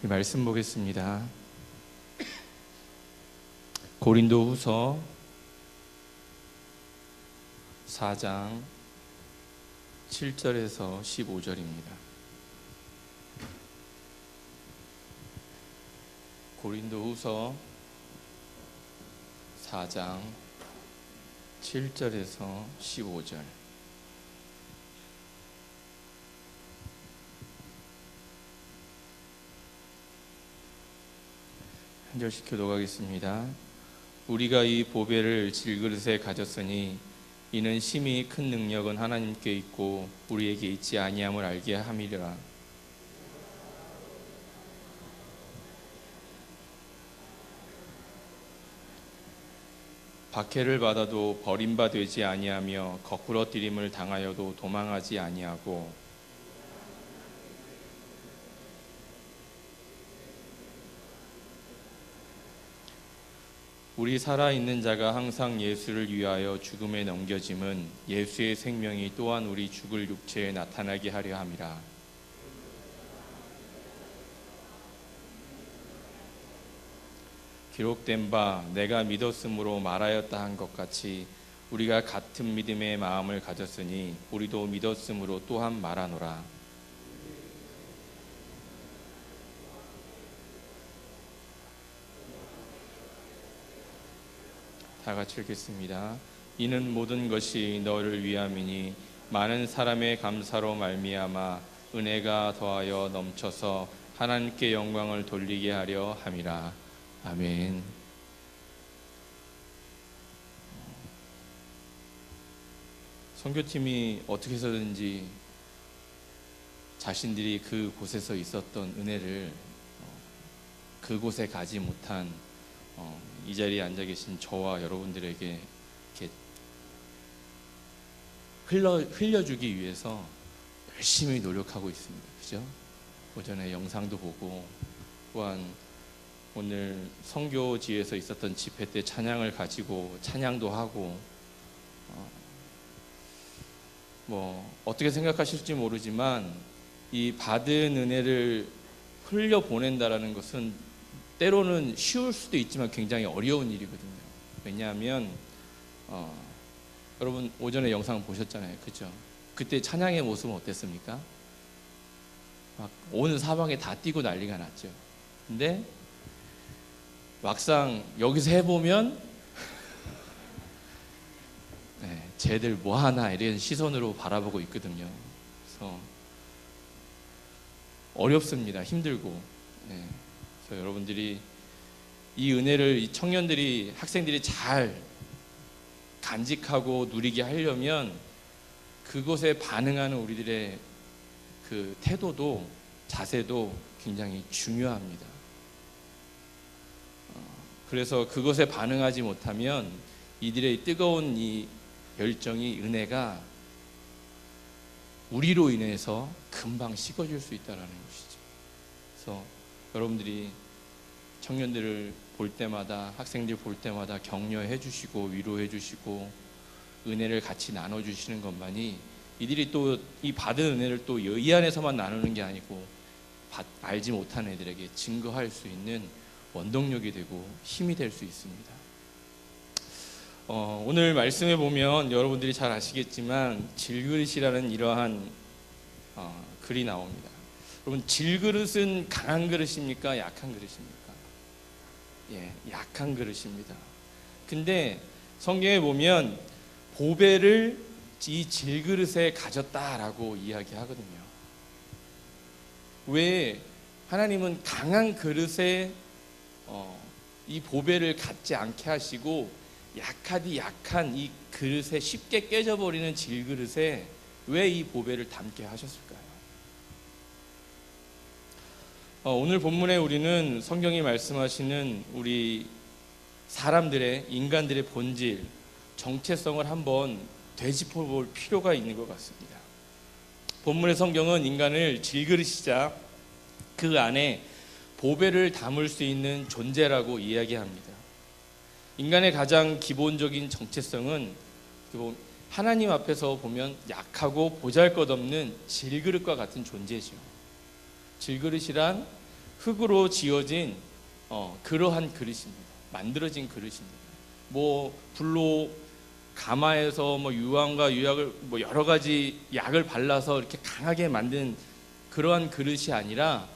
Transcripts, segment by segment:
말씀 보겠습니다. 고린도후서 4장 7절에서 15절입니다. 고린도후서 4장 7절에서 15절. 한 절씩 교독하겠습니다. 우리가 이 보배를 질그릇에 가졌으니 이는 심히 큰 능력은 하나님께 있고 우리에게 있지 아니함을 알게 함이라. 박해를 받아도 버림바 되지 아니하며 거꾸러뜨림을 당하여도 도망하지 아니하고 우리 살아있는 자가 항상 예수를 위하여 죽음에 넘겨짐은 예수의 생명이 또한 우리 죽을 육체에 나타나게 하려 함이라. 기록된 바 내가 믿었으므로 말하였다 한 것 같이 우리가 같은 믿음의 마음을 가졌으니 우리도 믿었으므로 또한 말하노라. 다 같이 읽겠습니다. 이는 모든 것이 너를 위함이니 많은 사람의 감사로 말미암아 은혜가 더하여 넘쳐서 하나님께 영광을 돌리게 하려 함이라. 아멘. 선교팀이 어떻게 해서든지 자신들이 그곳에서 있었던 은혜를 그곳에 가지 못한 이 자리에 앉아 계신 저와 여러분들에게 이렇게 흘려주기 위해서 열심히 노력하고 있습니다. 그죠? 오전에 영상도 보고 또한 오늘 선교지에서 있었던 집회 때 찬양을 가지고 찬양도 하고 어떻게 생각하실지 모르지만 이 받은 은혜를 흘려보낸다라는 것은 때로는 쉬울 수도 있지만 굉장히 어려운 일이거든요. 왜냐하면 여러분 오전에 영상 보셨잖아요. 그죠? 그때 찬양의 모습은 어땠습니까? 막 온 사방에 다 뛰고 난리가 났죠. 근데 막상 여기서 해보면 쟤들 뭐하나 이런 시선으로 바라보고 있거든요. 그래서 어렵습니다. 힘들고. 그래서 여러분들이 이 은혜를 이 청년들이 학생들이 잘 간직하고 누리게 하려면 그곳에 반응하는 우리들의 그 태도도 자세도 굉장히 중요합니다. 그래서 그것에 반응하지 못하면 이들의 뜨거운 이 열정이 은혜가 우리로 인해서 금방 식어질 수 있다는 것이죠. 그래서 여러분들이 청년들을 볼 때마다 학생들 볼 때마다 격려해 주시고 위로해 주시고 은혜를 같이 나눠 주시는 것만이 이들이 또 이 받은 은혜를 또 이 안에서만 나누는 게 아니고 알지 못한 애들에게 증거할 수 있는 원동력이 되고 힘이 될 수 있습니다. 오늘 말씀에 보면 여러분들이 잘 아시겠지만 질그릇이라는 이러한 글이 나옵니다. 여러분 질그릇은 강한 그릇입니까? 약한 그릇입니까? 약한 그릇입니다. 근데 성경에 보면 보배를 이 질그릇에 가졌다라고 이야기하거든요. 왜 하나님은 강한 그릇에 이 보배를 갖지 않게 하시고 약하디 약한 이 그릇에 쉽게 깨져버리는 질그릇에 왜 이 보배를 담게 하셨을까요? 오늘 본문에 우리는 성경이 말씀하시는 우리 사람들의 인간들의 본질, 정체성을 한번 되짚어 볼 필요가 있는 것 같습니다. 본문의 성경은 인간을 질그릇이자 그 안에 보배를 담을 수 있는 존재라고 이야기합니다. 인간의 가장 기본적인 정체성은 하나님 앞에서 보면 약하고 보잘것없는 질그릇과 같은 존재죠. 질그릇이란 흑으로 지어진 그러한 그릇입니다. 만들어진 그릇입니다. 뭐 불로 가마에서 뭐 유황과 유약을 뭐 여러 가지 약을 발라서 이렇게 강하게 만든 그러한 그릇이 아니라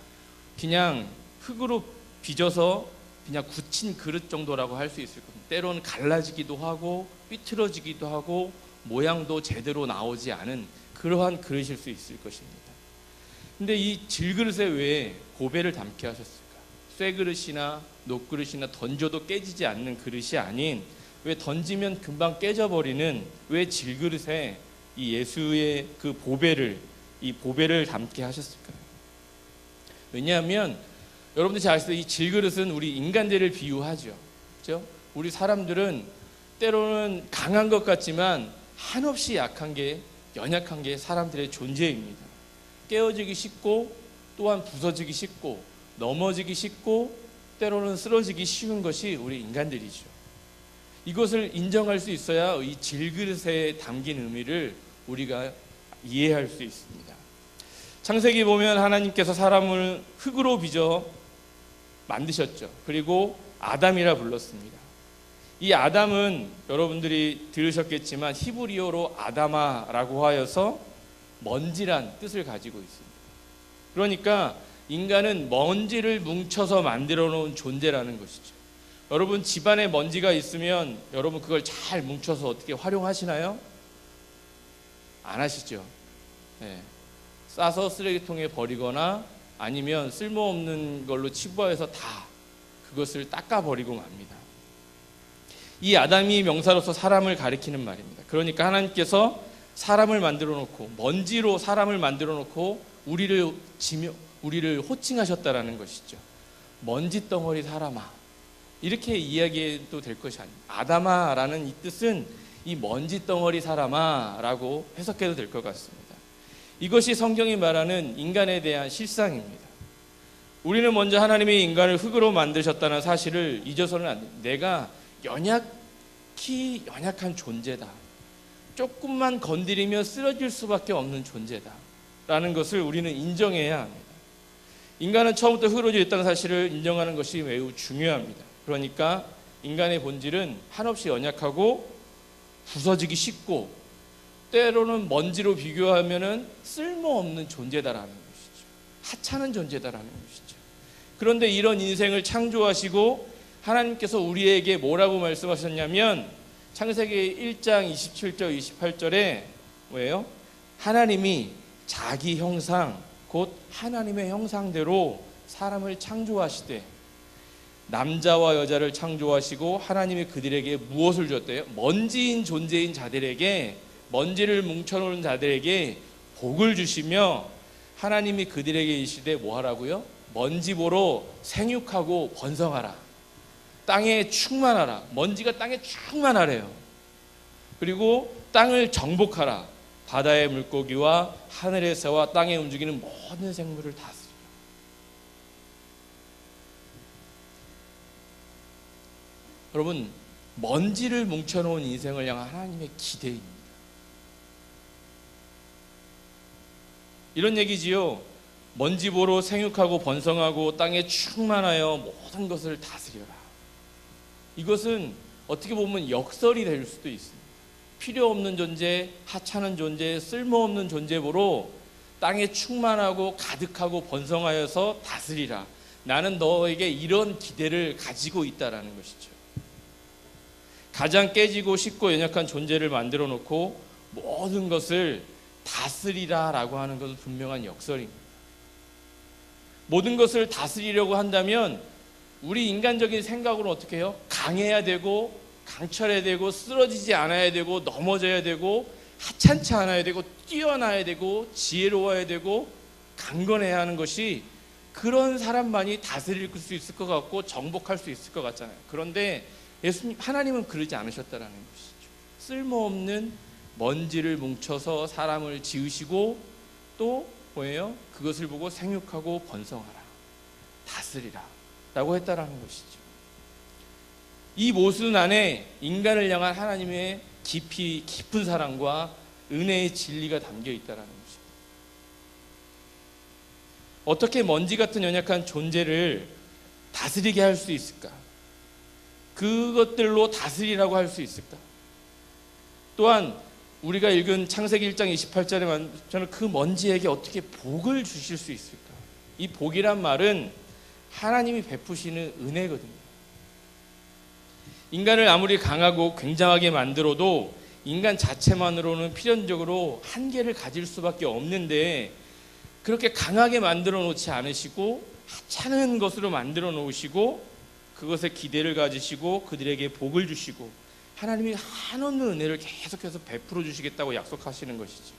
그냥 흙으로 빚어서 그냥 굳힌 그릇 정도라고 할 수 있을 겁니다. 때로는 갈라지기도 하고 삐뚤어지기도 하고 모양도 제대로 나오지 않은 그러한 그릇일 수 있을 것입니다. 근데 이 질그릇에 왜 보배를 담게 하셨을까? 쇠 그릇이나 녹그릇이나 던져도 깨지지 않는 그릇이 아닌 왜 던지면 금방 깨져버리는 왜 질그릇에 이 예수의 그 이 보배를 담게 하셨을까요? 왜냐하면 여러분들 잘 아시죠? 이 질그릇은 우리 인간들을 비유하죠. 그렇죠? 우리 사람들은 때로는 강한 것 같지만 한없이 연약한 게 사람들의 존재입니다. 깨어지기 쉽고 또한 부서지기 쉽고 넘어지기 쉽고 때로는 쓰러지기 쉬운 것이 우리 인간들이죠. 이것을 인정할 수 있어야 이 질그릇에 담긴 의미를 우리가 이해할 수 있습니다. 창세기 보면 하나님께서 사람을 흙으로 빚어 만드셨죠. 그리고 아담이라 불렀습니다. 이 아담은 여러분들이 들으셨겠지만 히브리어로 아다마라고 하여서 먼지란 뜻을 가지고 있습니다. 그러니까 인간은 먼지를 뭉쳐서 만들어 놓은 존재라는 것이죠. 여러분 집안에 먼지가 있으면 여러분 그걸 잘 뭉쳐서 어떻게 활용하시나요? 안 하시죠. 네. 싸서 쓰레기통에 버리거나 아니면 쓸모없는 걸로 치부해서 다 그것을 닦아버리고 맙니다. 이 아담이 명사로서 사람을 가리키는 말입니다. 그러니까 하나님께서 사람을 만들어 놓고 먼지로 사람을 만들어 놓고 우리를 호칭하셨다라는 것이죠. 먼지 덩어리 사람아, 이렇게 이야기해도 될 것이 아닙니다. 아담아라는 이 뜻은 이 먼지 덩어리 사람아라고 해석해도 될 것 같습니다. 이것이 성경이 말하는 인간에 대한 실상입니다. 우리는 먼저 하나님이 인간을 흙으로 만드셨다는 사실을 잊어서는 안 됩니다. 내가 연약한 존재다. 조금만 건드리면 쓰러질 수밖에 없는 존재다 라는 것을 우리는 인정해야 합니다. 인간은 처음부터 흙으로 지었다는 사실을 인정하는 것이 매우 중요합니다. 그러니까 인간의 본질은 한없이 연약하고 부서지기 쉽고 때로는 먼지로 비교하면 쓸모없는 존재다라는 것이죠. 하찮은 존재다라는 것이죠. 그런데 이런 인생을 창조하시고 하나님께서 우리에게 뭐라고 말씀하셨냐면 창세기 1장 27절 28절에 뭐예요? 하나님이 자기 형상 곧 하나님의 형상대로 사람을 창조하시되 남자와 여자를 창조하시고 하나님이 그들에게 무엇을 주었대요? 먼지인 존재인 자들에게 먼지를 뭉쳐놓은 자들에게 복을 주시며 하나님이 그들에게 이르시되 뭐하라고요? 먼지 보러 생육하고 번성하라. 땅에 충만하라. 먼지가 땅에 충만하래요. 그리고 땅을 정복하라. 바다의 물고기와 하늘의 새와 땅에 움직이는 모든 생물을 다스리라. 여러분, 먼지를 뭉쳐놓은 인생을 향한 하나님의 기대입니다. 이런 얘기지요. 먼지 보러 생육하고 번성하고 땅에 충만하여 모든 것을 다스려라. 이것은 어떻게 보면 역설이 될 수도 있습니다. 필요 없는 존재, 하찮은 존재, 쓸모없는 존재보로 땅에 충만하고 가득하고 번성하여서 다스리라. 나는 너에게 이런 기대를 가지고 있다라는 것이죠. 가장 깨지고 쉽고 연약한 존재를 만들어 놓고 모든 것을 다스리라라고 하는 것은 분명한 역설입니다. 모든 것을 다스리려고 한다면 우리 인간적인 생각으로 어떻게 해요? 강해야 되고 강철해야 되고 쓰러지지 않아야 되고 넘어져야 되고 하찮지 않아야 되고 뛰어나야 되고 지혜로워야 되고 강건해야 하는 것이 그런 사람만이 다스릴 수 있을 것 같고 정복할 수 있을 것 같잖아요. 그런데 예수님 하나님은 그러지 않으셨다라는 것이죠. 쓸모없는 먼지를 뭉쳐서 사람을 지으시고 또 뭐예요? 그것을 보고 생육하고 번성하라. 다스리라. 라고 했다라는 것이죠. 이 모순 안에 인간을 향한 하나님의 깊은 사랑과 은혜의 진리가 담겨 있다라는 것입니다. 어떻게 먼지 같은 연약한 존재를 다스리게 할 수 있을까? 그것들로 다스리라고 할 수 있을까? 또한 우리가 읽은 창세기 1장 28절에 저는 그 먼지에게 어떻게 복을 주실 수 있을까? 이 복이란 말은 하나님이 베푸시는 은혜거든요. 인간을 아무리 강하고 굉장하게 만들어도 인간 자체만으로는 필연적으로 한계를 가질 수밖에 없는데, 그렇게 강하게 만들어 놓지 않으시고 하찮은 것으로 만들어 놓으시고 그것에 기대를 가지시고 그들에게 복을 주시고 하나님이 한없는 은혜를 계속해서 베풀어 주시겠다고 약속하시는 것이죠.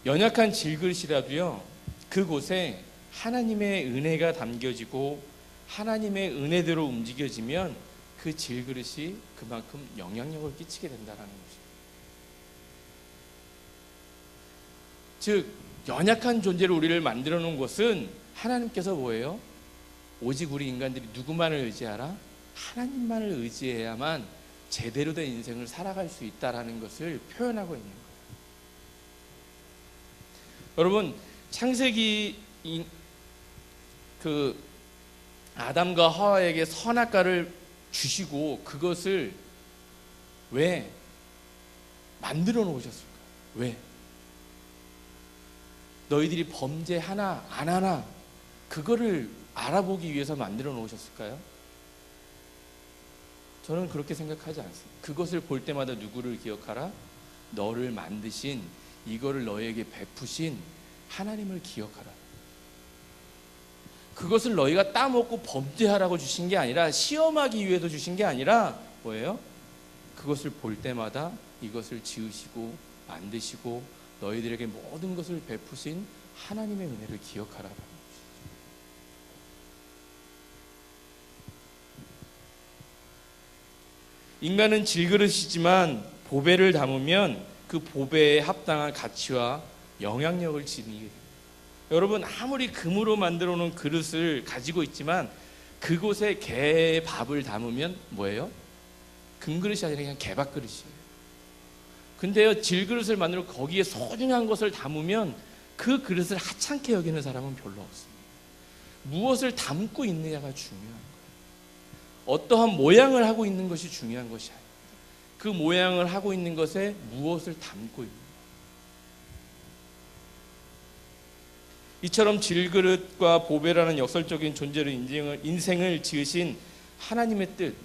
연약한 질그릇이라도요, 그곳에 하나님의 은혜가 담겨지고 하나님의 은혜대로 움직여지면 그 질그릇이 그만큼 영향력을 끼치게 된다는 것이죠. 즉 연약한 존재로 우리를 만들어 놓은 것은 하나님께서 뭐예요? 오직 우리 인간들이 누구만을 의지하라? 하나님만을 의지해야만 제대로 된 인생을 살아갈 수 있다는 것을 표현하고 있는 거예요. 여러분, 창세기 그 아담과 하와에게 선악과를 주시고 그것을 왜 만들어 놓으셨을까? 왜? 너희들이 범죄하나 안 하나 그거를 알아보기 위해서 만들어 놓으셨을까요? 저는 그렇게 생각하지 않습니다. 그것을 볼 때마다 누구를 기억하라? 너를 만드신, 이거를 너에게 베푸신 하나님을 기억하라. 그것을 너희가 따먹고 범죄하라고 주신 게 아니라, 시험하기 위해서 주신 게 아니라 뭐예요? 그것을 볼 때마다 이것을 지으시고 만드시고 너희들에게 모든 것을 베푸신 하나님의 은혜를 기억하라. 인간은 질그릇이지만 보배를 담으면 그 보배에 합당한 가치와 영향력을 지니게 됩니다. 여러분, 아무리 금으로 만들어 놓은 그릇을 가지고 있지만 그곳에 개 밥을 담으면 뭐예요? 금그릇이 아니라 그냥 개밥 그릇이에요. 근데요, 질그릇을 만들고 거기에 소중한 것을 담으면 그 그릇을 하찮게 여기는 사람은 별로 없습니다. 무엇을 담고 있느냐가 중요한 거예요. 어떠한 모양을 하고 있는 것이 중요한 것이 아닙니다. 그 모양을 하고 있는 것에 무엇을 담고 있는 거예요. 이처럼 질그릇과 보배라는 역설적인 존재로 인생을 지으신 하나님의 뜻,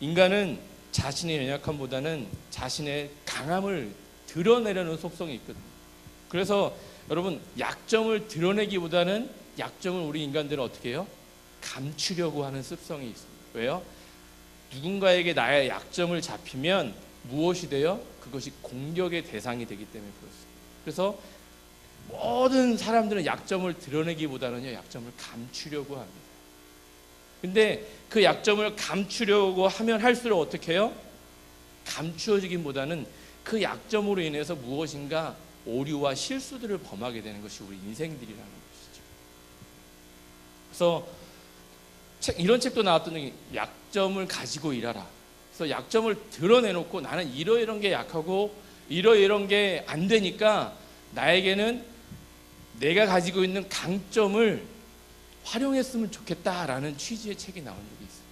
인간은 자신의 연약함보다는 자신의 강함을 드러내려는 속성이 있거든요. 그래서 여러분, 약점을 드러내기보다는 약점을 우리 인간들은 어떻게 해요? 감추려고 하는 습성이 있습니다. 왜요? 누군가에게 나의 약점을 잡히면 무엇이 돼요? 그것이 공격의 대상이 되기 때문에 그렇습니다. 그래서 모든 사람들은 약점을 드러내기보다는 약점을 감추려고 합니다. 근데 그 약점을 감추려고 하면 할수록 어떻게 해요? 감추어지기보다는 그 약점으로 인해서 무엇인가 오류와 실수들을 범하게 되는 것이 우리 인생들이라는 것이죠. 그래서 이런 책도 나왔더니 약점을 가지고 일하라. 그래서 약점을 드러내놓고 나는 이런 게 약하고 이런 게 안 되니까 나에게는 내가 가지고 있는 강점을 활용했으면 좋겠다라는 취지의 책이 나온 적이 있어요.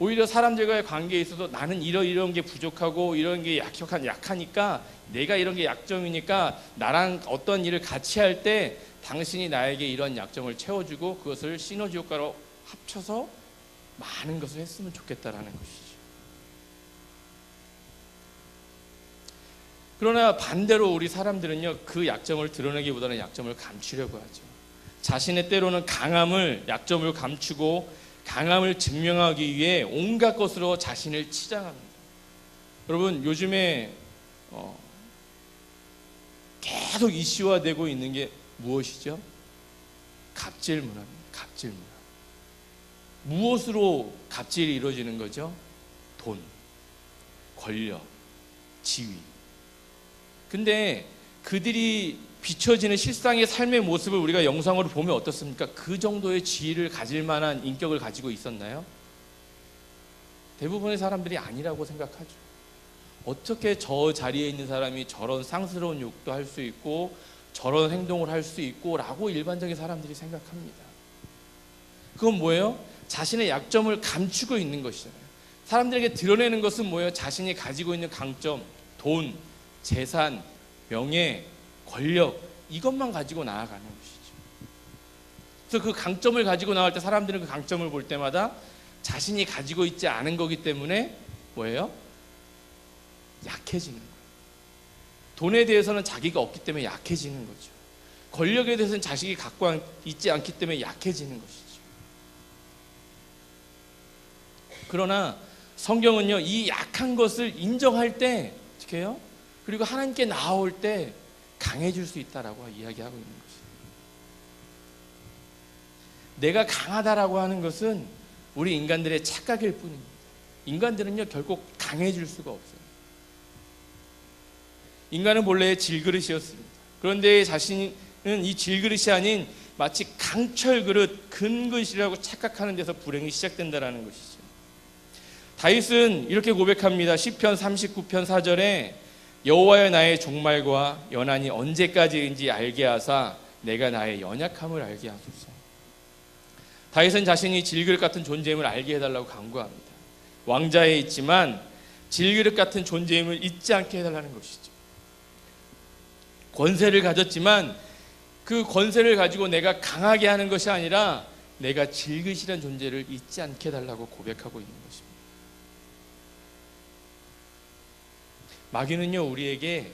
오히려 사람들과의 관계에 있어서 나는 이런 게 부족하고 이런 게 약하니까 내가 이런 게 약점이니까 나랑 어떤 일을 같이 할 때 당신이 나에게 이런 약점을 채워주고 그것을 시너지 효과로 합쳐서 많은 것을 했으면 좋겠다라는 것이죠. 그러나 반대로 우리 사람들은요, 그 약점을 드러내기보다는 약점을 감추려고 하죠. 자신의 때로는 강함을, 약점을 감추고 강함을 증명하기 위해 온갖 것으로 자신을 치장합니다. 여러분, 요즘에 계속 이슈화되고 있는 게 무엇이죠? 갑질 문화입니다. 갑질 문화. 무엇으로 갑질이 이루어지는 거죠? 돈, 권력, 지위. 근데 그들이 비춰지는 실상의 삶의 모습을 우리가 영상으로 보면 어떻습니까? 그 정도의 지위를 가질 만한 인격을 가지고 있었나요? 대부분의 사람들이 아니라고 생각하죠. 어떻게 저 자리에 있는 사람이 저런 상스러운 욕도 할 수 있고 저런 행동을 할 수 있고 라고 일반적인 사람들이 생각합니다. 그건 뭐예요? 자신의 약점을 감추고 있는 것이잖아요. 사람들에게 드러내는 것은 뭐예요? 자신이 가지고 있는 강점, 돈, 재산, 명예, 권력, 이것만 가지고 나아가는 것이죠. 그래서 그 강점을 가지고 나갈 때 사람들은 그 강점을 볼 때마다 자신이 가지고 있지 않은 거기 때문에 뭐예요? 약해지는 거예요. 돈에 대해서는 자기가 없기 때문에 약해지는 거죠. 권력에 대해서는 자식이 갖고 있지 않기 때문에 약해지는 것이죠. 그러나 성경은요, 이 약한 것을 인정할 때 어떻게 해요? 그리고 하나님께 나아올 때 강해질 수 있다라고 이야기하고 있는 것이에요. 내가 강하다라고 하는 것은 우리 인간들의 착각일 뿐입니다. 인간들은요, 결국 강해질 수가 없어요. 인간은 본래 질그릇이었습니다. 그런데 자신은 이 질그릇이 아닌 마치 강철 그릇, 금그릇이라고 착각하는 데서 불행이 시작된다는 것이죠. 다윗은 이렇게 고백합니다. 시편 39편 4절에 여호와여 나의 종말과 연한이 언제까지인지 알게 하사 내가 나의 연약함을 알게 하소서. 다윗은 자신이 질그릇 같은 존재임을 알게 해달라고 간구합니다. 왕자에 있지만 질그릇 같은 존재임을 잊지 않게 해달라는 것이죠. 권세를 가졌지만 그 권세를 가지고 내가 강하게 하는 것이 아니라 내가 질그릇이라는 존재를 잊지 않게 해달라고 고백하고 있는 것입니다. 마귀는요, 우리에게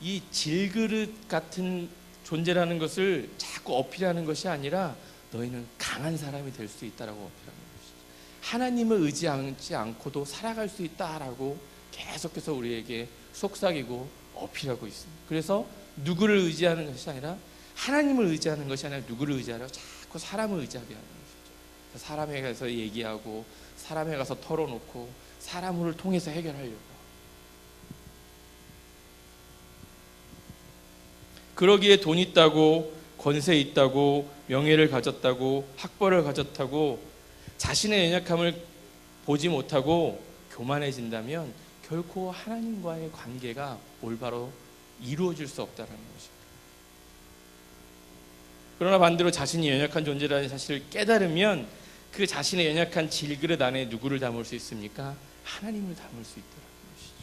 이 질그릇 같은 존재라는 것을 자꾸 어필하는 것이 아니라 너희는 강한 사람이 될 수 있다라고 어필하는 것이죠. 하나님을 의지하지 않고도 살아갈 수 있다라고 계속해서 우리에게 속삭이고 어필하고 있습니다. 그래서 누구를 의지하는 것이 아니라 하나님을 의지하는 것이 아니라 누구를 의지하라고 자꾸 사람을 의지하게 하는 것이죠. 사람에 가서 얘기하고 사람에 가서 털어놓고 사람을 통해서 해결하려고. 그러기에 돈 있다고, 권세 있다고, 명예를 가졌다고, 학벌을 가졌다고 자신의 연약함을 보지 못하고 교만해진다면 결코 하나님과의 관계가 올바로 이루어질 수 없다는 것입니다. 그러나 반대로 자신이 연약한 존재라는 사실을 깨달으면 그 자신의 연약한 질그릇 안에 누구를 담을 수 있습니까? 하나님을 담을 수 있다는 것이죠.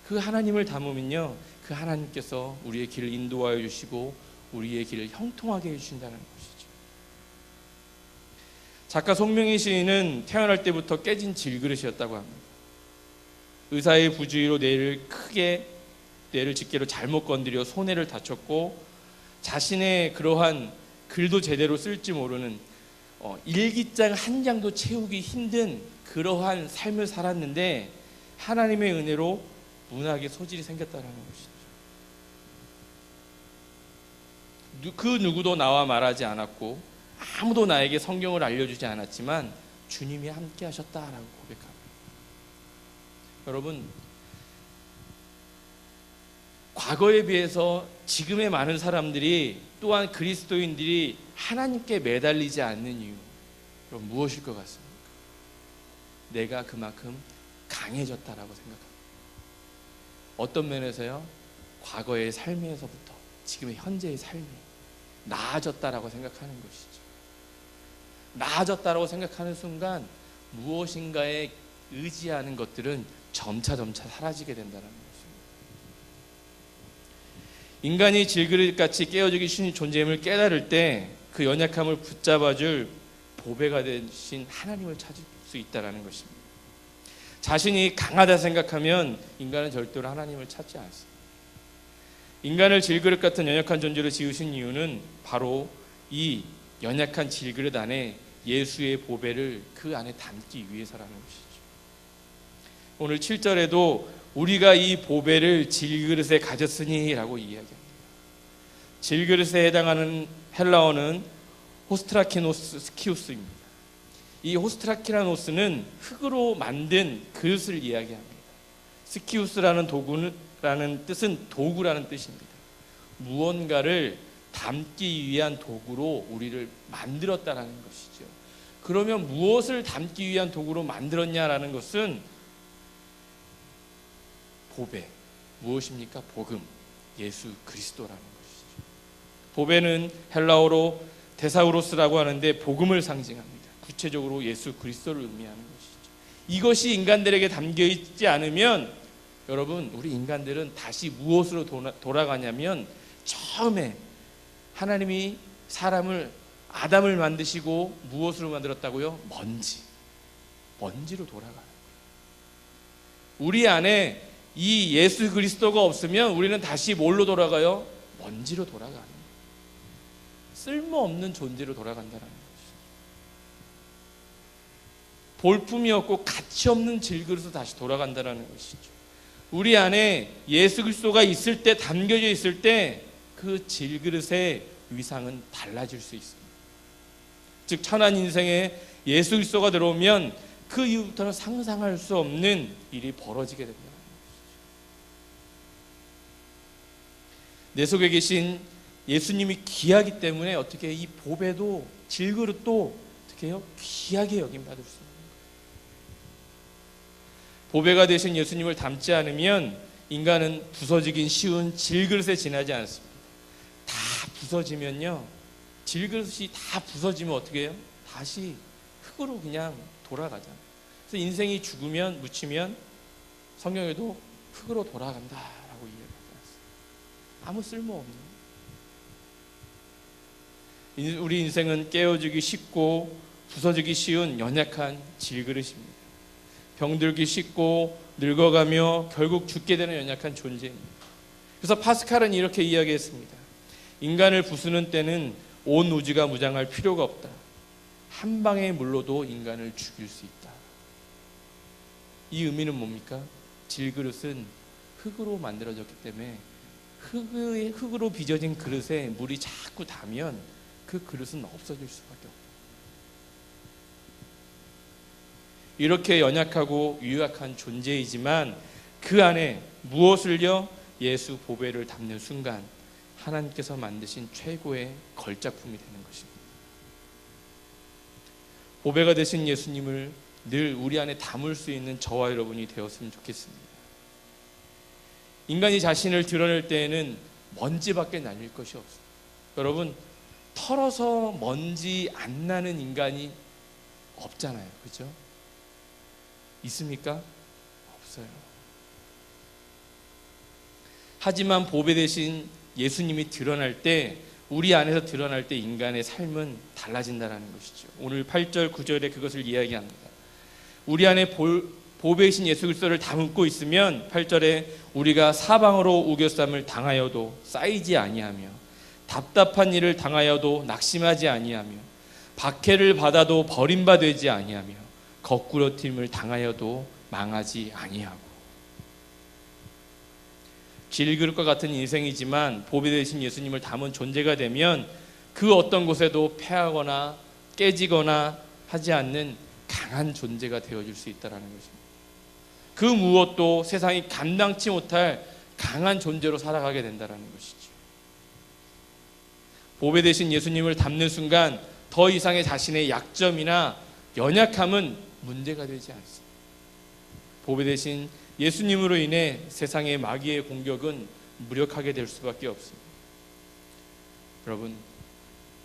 그 하나님을 담으면요, 그 하나님께서 우리의 길을 인도하여 주시고 우리의 길을 형통하게 해주신다는 것이죠. 작가 송명희 시인은 태어날 때부터 깨진 질그릇이었다고 합니다. 의사의 부주의로 뇌를 집게로 잘못 건드려 손해를 다쳤고 자신의 그러한 글도 제대로 쓸지 모르는 일기장 한 장도 채우기 힘든 그러한 삶을 살았는데 하나님의 은혜로 문학의 소질이 생겼다는 것이죠. 그 누구도 나와 말하지 않았고 아무도 나에게 성경을 알려주지 않았지만 주님이 함께 하셨다라고 고백합니다. 여러분, 과거에 비해서 지금의 많은 사람들이 또한 그리스도인들이 하나님께 매달리지 않는 이유, 그럼 무엇일 것 같습니까? 내가 그만큼 강해졌다라고 생각합니다. 어떤 면에서요? 과거의 삶에서부터 지금의 현재의 삶이 나아졌다라고 생각하는 것이죠. 나아졌다라고 생각하는 순간 무엇인가에 의지하는 것들은 점차 사라지게 된다는 것입니다. 인간이 질그릇같이 깨어지기 쉬운 존재임을 깨달을 때 그 연약함을 붙잡아줄 보배가 되신 하나님을 찾을 수 있다는 것입니다. 자신이 강하다 생각하면 인간은 절대로 하나님을 찾지 않습니다. 인간을 질그릇 같은 연약한 존재로 지으신 이유는 바로 이 연약한 질그릇 안에 예수의 보배를 그 안에 담기 위해서라는 것이죠. 오늘 7절에도 우리가 이 보배를 질그릇에 가졌으니 라고 이야기합니다. 질그릇에 해당하는 헬라어는 호스트라키노스 스키우스입니다. 이 호스트라키노스는 흙으로 만든 그릇을 이야기합니다. 스키우스라는 뜻은 도구라는 뜻입니다. 무언가를 담기 위한 도구로 우리를 만들었다라는 것이죠. 그러면 무엇을 담기 위한 도구로 만들었냐라는 것은 보배. 무엇입니까? 복음. 예수 그리스도라는 것이죠. 보배는 헬라어로 데사우로스라고 하는데 복음을 상징합니다. 구체적으로 예수 그리스도를 의미하는 것이죠. 이것이 인간들에게 담겨 있지 않으면 여러분, 우리 인간들은 다시 무엇으로 돌아가냐면 처음에 하나님이 사람을 아담을 만드시고 무엇으로 만들었다고요? 먼지로 돌아가는 거예요. 우리 안에 이 예수 그리스도가 없으면 우리는 다시 뭘로 돌아가요? 먼지로 돌아가는 거예요. 쓸모없는 존재로 돌아간다는 것이죠. 볼품이 없고 가치 없는 질그릇으로 다시 돌아간다는 것이죠. 우리 안에 예수 그리스도가 있을 때, 담겨져 있을 때 그 질그릇의 위상은 달라질 수 있습니다. 즉 천한 인생에 예수 그리스도가 들어오면 그 이후부터는 상상할 수 없는 일이 벌어지게 됩니다. 내 속에 계신 예수님이 귀하기 때문에 어떻게 이 보배도 질그릇도 어떻게 해요? 귀하게 여김받을 수 있는 거예요. 보배가 되신 예수님을 닮지 않으면 인간은 부서지긴 쉬운 질그릇에 지나지 않습니다. 다 부서지면요, 질그릇이 다 부서지면 어떻게 해요? 다시 흙으로 그냥 돌아가잖아요. 그래서 인생이 죽으면, 묻히면 성경에도 흙으로 돌아간다라고 이야기했어요. 아무 쓸모없는. 우리 인생은 깨어지기 쉽고 부서지기 쉬운 연약한 질그릇입니다. 병들기 쉽고 늙어가며 결국 죽게 되는 연약한 존재입니다. 그래서 파스칼은 이렇게 이야기했습니다. 인간을 부수는 때는 온 우주가 무장할 필요가 없다. 한 방의 물로도 인간을 죽일 수 있다. 이 의미는 뭡니까? 질그릇은 흙으로 만들어졌기 때문에 흙으로 빚어진 그릇에 물이 자꾸 닿으면 그 그릇은 없어질 수밖에 없다. 이렇게 연약하고 유약한 존재이지만 그 안에 무엇을요? 예수 보배를 담는 순간 하나님께서 만드신 최고의 걸작품이 되는 것입니다. 보배가 되신 예수님을 늘 우리 안에 담을 수 있는 저와 여러분이 되었으면 좋겠습니다. 인간이 자신을 드러낼 때에는 먼지밖에 날릴 것이 없어요. 여러분, 털어서 먼지 안 나는 인간이 없잖아요. 그렇죠? 있습니까? 없어요. 하지만 보배 대신 예수님이 드러날 때, 우리 안에서 드러날 때 인간의 삶은 달라진다는 것이죠. 오늘 8절 9절에 그것을 이야기합니다. 우리 안에 보배이신 예수 그리스도를 담고 있으면 8절에 우리가 사방으로 우겨쌈을 당하여도 쌓이지 아니하며 답답한 일을 당하여도 낙심하지 아니하며 박해를 받아도 버림받지 아니하며 거꾸러짐을 당하여도 망하지 아니하고. 질그릇과 같은 인생이지만 보배 되신 예수님을 담은 존재가 되면 그 어떤 곳에도 패하거나 깨지거나 하지 않는 강한 존재가 되어줄 수 있다는 것입니다. 그 무엇도 세상이 감당치 못할 강한 존재로 살아가게 된다는 것이죠. 보배 되신 예수님을 담는 순간 더 이상의 자신의 약점이나 연약함은 문제가 되지 않습니다. 보배 되신 예수님으로 인해 세상의 마귀의 공격은 무력하게 될 수밖에 없습니다. 여러분,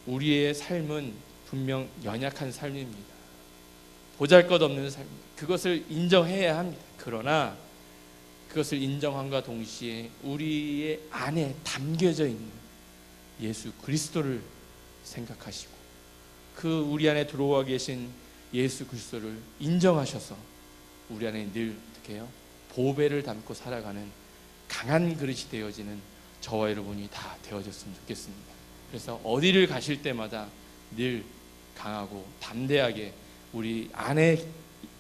우리의 삶은 분명 연약한 삶입니다. 보잘것없는 삶입니다. 그것을 인정해야 합니다. 그러나 그것을 인정함과 동시에 우리의 안에 담겨져 있는 예수 그리스도를 생각하시고 그 우리 안에 들어와 계신 예수 그리스도를 인정하셔서 우리 안에 늘 어떻게 해요? 보배를 담고 살아가는 강한 그릇이 되어지는 저와 여러분이 다 되어졌으면 좋겠습니다. 그래서 어디를 가실 때마다 늘 강하고 담대하게 우리 안에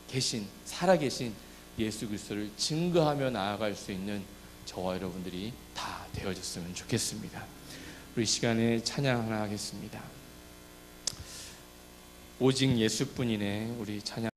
계신, 살아계신 예수 그리스도를 증거하며 나아갈 수 있는 저와 여러분들이 다 되어졌으면 좋겠습니다. 우리 시간에 찬양 하나 하겠습니다. 오직 예수뿐이네. 우리 찬양